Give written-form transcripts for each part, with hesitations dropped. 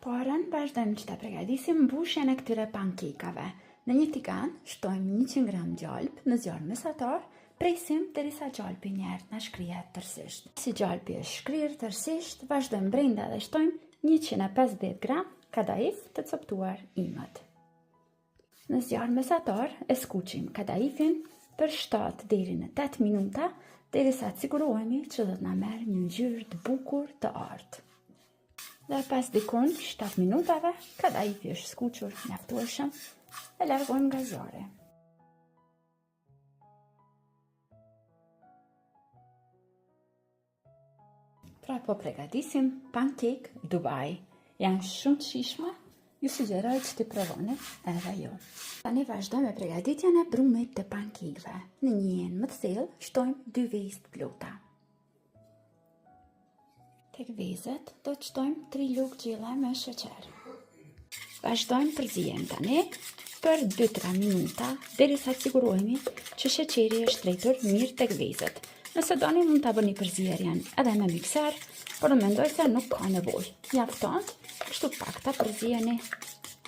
Porën vazhdojmë që të përgatisim mbushjen e këtyre pankekave. Në një tigan shtojmë 100 gram gjalpë në zjarr mesatar, presim derisa gjalpi njerë na shkrihet tërësisht. Si gjalpi është shkrirë tërësisht, vazhdojmë brenda dhe shtojmë 150 gram kadaif të coptuar imët. Në zjarr mesatar e skuqim kadaifin për 7 deri në 8 minuta, derisa të sigurohemi që do të na merr një ngjyrë të bukur të artë. Dhe pas dikon 7 minutave, kadaifi është skuqur mjaftueshëm, e largojmë nga zjarri. Pra po përgatisim pankek Dubai. Janë shumë të shijshme, ju sugjeroj që t'i provoni edhe ju. Tani vazhdojmë me përgatitjen e brumit të pankekëve. Në një enë më të thellë shtojmë 2 vezë të plota. Tek vezët do të shtojmë 3 lugë gjella me sheqer. Vazhdojmë përzihen tani për 2-3 minuta derisa të sigurohemi që sheqeri është rritur mirë tek vezët. Nëse doni mund ta bëni përzierjen edhe me mikser, por mendoj se nuk ka nevojë. Mjafton, kështu pak ta përziheni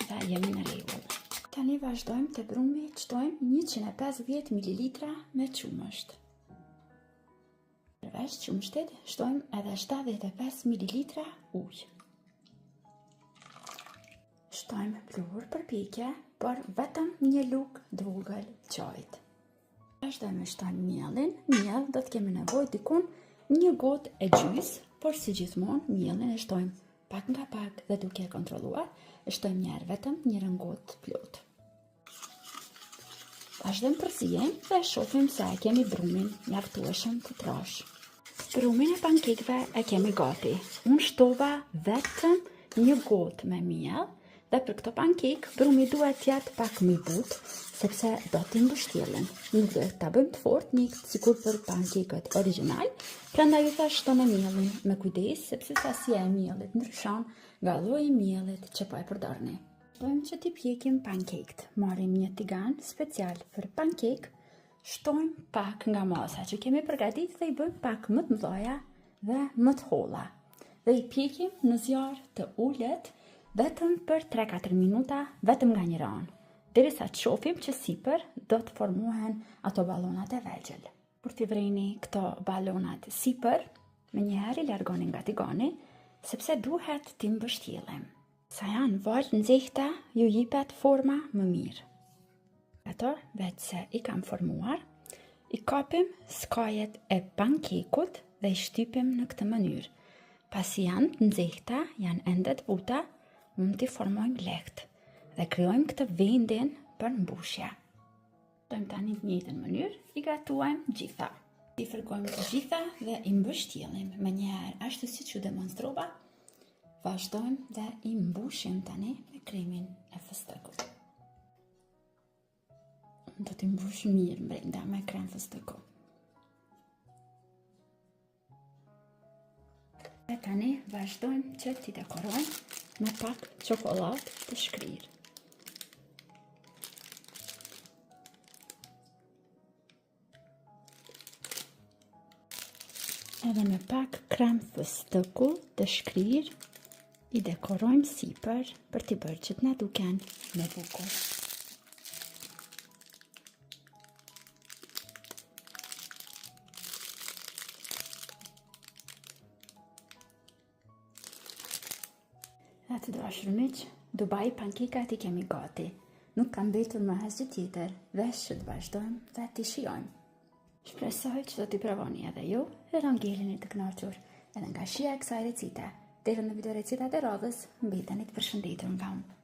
dhe jemi në rregull. Tani vazhdojmë te brumi, shtojmë 150 ml me qumësht. Përveç qumështit, shtojmë edhe 75 ml ujë. Shtojmë pluhur për pike, por vetëm një lugë të vogël çajit. Vazhdojmë shtojmë miellin. Miell do të kemi nevojë dikun 1 gotë e gjys, por si gjithmonë miellin e shtojmë pak nga pak dhe duke kontrolluar, e shtojmë njerë vetëm 1 gotë plot. Vazhdojmë përzihen dhe shohim se e kemi brumin mjaftueshëm të trash. Brumin e pankekëve e kemi gati. Unë shtova vetëm 1 gotë me miell dhe për këto pankekë brumi duhet të jetë pak më i butë, sepse do t'i mbështjellin. Nuk do ta bëjmë të fortë, sikur për pankekët origjinal, prandaj ju thash shtoni miellin me kujdes, sepse sasia e miellit ndryshon nga lloji i miellit që po e përdorni. Dojmë që t'i pjekim pankekët. Marrim një tigan special për pankekë, shtojmë pak nga masa që kemi përgatitur dhe i bëjmë pak më të mëdha dhe më të holla. Dhe i pjekim në zjarr të ulët vetëm për 3-4 minuta, vetëm nga një anë, derisa të shohim që sipër do të formohen ato ballonat e vegjël. Kur t'i vreni këto ballonat sipër, menjëherë i largoni nga tigani, sepse duhet t'i mbështjellim. Sa janë val nxehta, ju jepet forma më mirë. Ato, veç se i kam formuar, i kapim skajet e pankekut dhe i shtypim në këtë mënyrë. Pasi janë të nxehta, janë ende të buta, mund t'i formojmë lehtë dhe krijojmë këtë vendin për mbushje. Dojmë tani në të njëjtën mënyrë, i gatuajmë gjitha. I fërkojmë të gjitha dhe i mbështjellim. Menjëherë ashtu siç u demonstrova, vazhdojmë dhe i mbushim tani me kremin e fëstëkut. Do t'i mbush mirë brenda me krem fëstëku. E tani vazhdojmë që t'i dekorojmë me pak çokoladë të shkrirë. Edhe me pak krem fëstëku të shkrirë i dekorojmë sipër për t'i bërë që t'na duken më bukur. Dhe të dashur miq, Dubai pankekat i kemi gati. Nuk kam mbetur më asgjë tjetër, veç që të vazhdojmë dhe t'i shijojmë. Shpresoj që do t'i provoni edhe ju dhe do ngeleni të kënaqur edhe nga shija e kësaj recite. Deri në video recetat e radhës, mbeteni të përshëndetur nga unë.